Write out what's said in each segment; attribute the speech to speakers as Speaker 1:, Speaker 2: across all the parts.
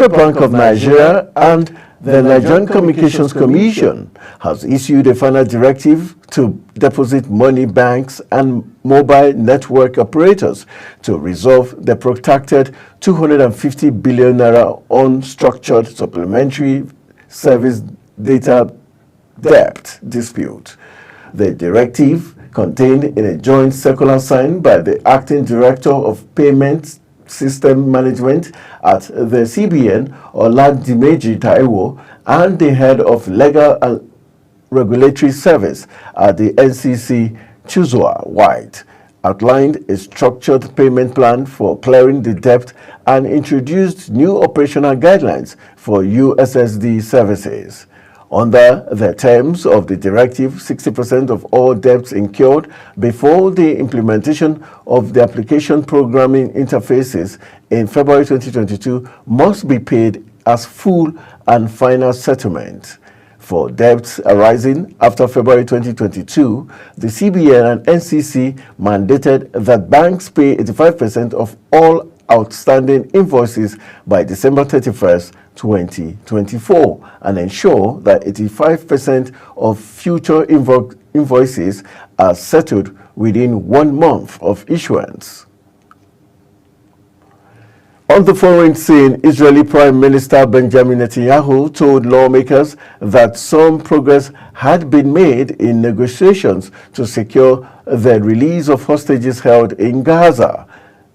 Speaker 1: The Bank of Nigeria and the Nigerian Communications Commission has issued a final directive to deposit money banks and mobile network operators to resolve the protracted 250 billion naira unstructured supplementary service data debt dispute. The directive, contained in a joint circular signed by the Acting Director of Payments System Management at the CBN, Oladimeji Taiwo, and the head of Legal and Regulatory Service at the NCC, Chuzua White, outlined a structured payment plan for clearing the debt and introduced new operational guidelines for USSD services. Under the terms of the directive, 60% of all debts incurred before the implementation of the application programming interfaces in February 2022 must be paid as full and final settlement. For debts arising after February 2022, the CBN and NCC mandated that banks pay 85% of all outstanding invoices by December 31st, 2024, and ensure that 85% of future invoices are settled within 1 month of issuance. On the foreign scene, Israeli Prime Minister Benjamin Netanyahu told lawmakers that some progress had been made in negotiations to secure the release of hostages held in Gaza,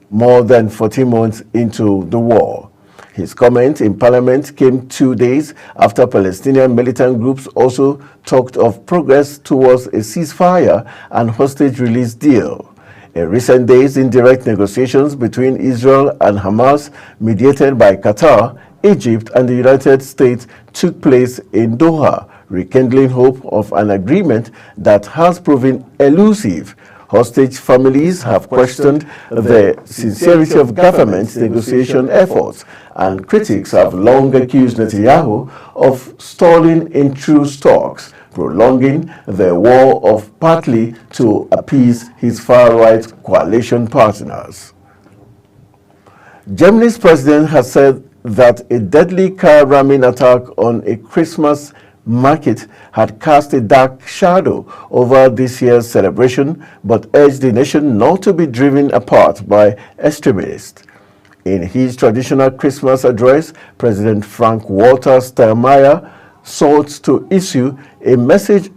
Speaker 1: more than 14 months into the war. His comment in parliament came 2 days after Palestinian militant groups also talked of progress towards a ceasefire and hostage release deal. In recent days, indirect negotiations between Israel and Hamas, mediated by Qatar, Egypt, and the United States, took place in Doha, rekindling hope of an agreement that has proven elusive. Hostage families have questioned the sincerity of government's negotiation efforts, and critics have long accused Netanyahu of stalling in truce talks, prolonging the war partly to appease his far-right coalition partners. Germany's president has said that a deadly car ramming attack on a Christmas market had cast a dark shadow over this year's celebration, but urged the nation not to be driven apart by extremists. In his traditional Christmas address, President Frank-Walter Steinmeier sought to issue a message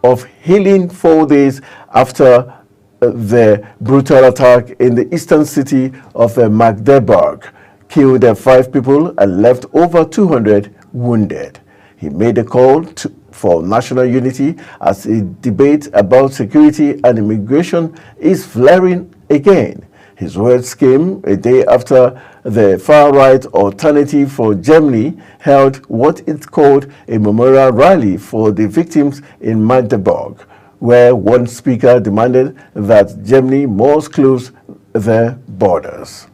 Speaker 1: of healing 4 days after the brutal attack in the eastern city of Magdeburg killed 5 people and left over 200 wounded. He made a call for national unity as a debate about security and immigration is flaring again. His words came a day after the far-right Alternative for Germany held what it called a memorial rally for the victims in Magdeburg, where one speaker demanded that Germany must close their borders.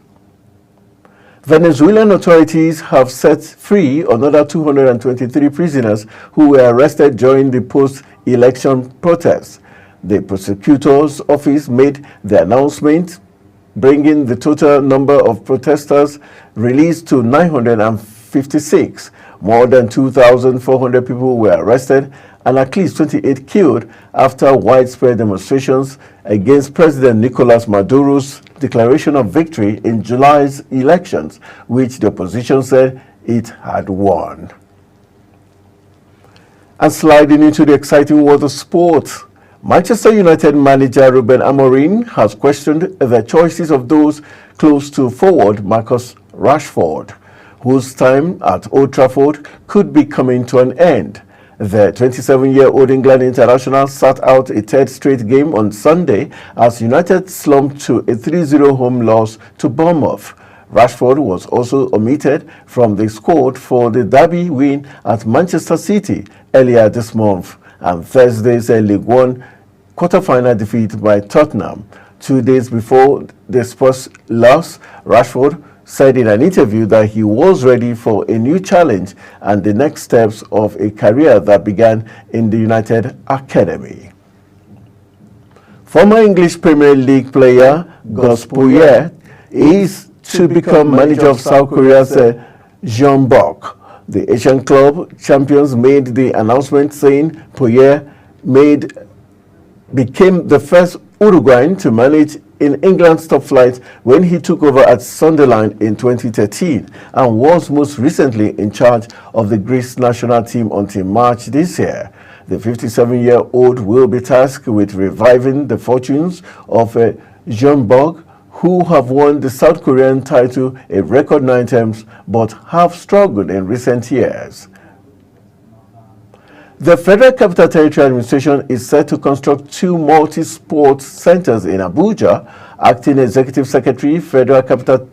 Speaker 1: Venezuelan authorities have set free another 223 prisoners who were arrested during the post-election protests. The prosecutor's office made the announcement, bringing the total number of protesters released to 956. More than 2,400 people were arrested and at least 28 killed after widespread demonstrations against President Nicolas Maduro's declaration of victory in July's elections, which the opposition said it had won. And sliding into the exciting world of sport, Manchester United manager Ruben Amorim has questioned the choices of those close to forward Marcus Rashford, whose time at Old Trafford could be coming to an end. The 27-year-old England international sat out a third straight game on Sunday as United slumped to a 3-0 home loss to Bournemouth. Rashford was also omitted from the squad for the derby win at Manchester City earlier this month and Thursday's League One quarter-final defeat by Tottenham. 2 days before the Spurs loss, Rashford said in an interview that he was ready for a new challenge and the next steps of a career that began in the United Academy. Former English Premier League player Gus Poyet is to become manager of South Korea's Jeonbuk. The Asian club champions made the announcement saying Poyet became the first Uruguayan to manage in England's top flight when he took over at Sunderland in 2013 and was most recently in charge of the Greece national team until March this year. The 57-year-old will be tasked with reviving the fortunes of Jeonbuk, who have won the South Korean title a record 9 times but have struggled in recent years. The Federal Capital Territory Administration is set to construct 2 multi-sports centers in Abuja. Acting Executive Secretary, Federal Capital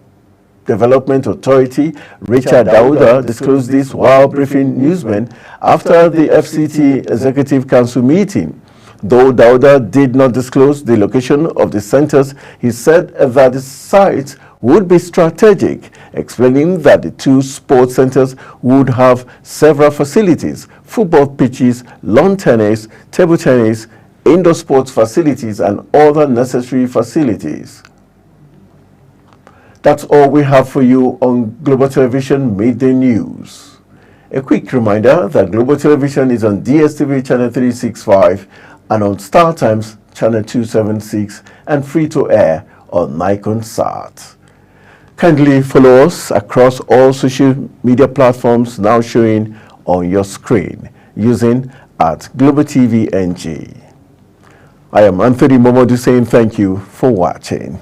Speaker 1: Development Authority, Richard Dauda, disclosed this while briefing newsmen after the FCT Executive Council meeting. Though Dauda did not disclose the location of the centers, he said that the sites would be strategic, explaining that the 2 sports centers would have several facilities: football pitches, lawn tennis, table tennis, indoor sports facilities, and other necessary facilities. That's all we have for you on Global Television Midday News. A quick reminder that Global Television is on DSTV Channel 365 and on StarTimes Channel 276 and free to air on Nikon-Sat. Kindly follow us across all social media platforms now showing on your screen using @GlobalTVNG. I am Anthony Momodu saying thank you for watching.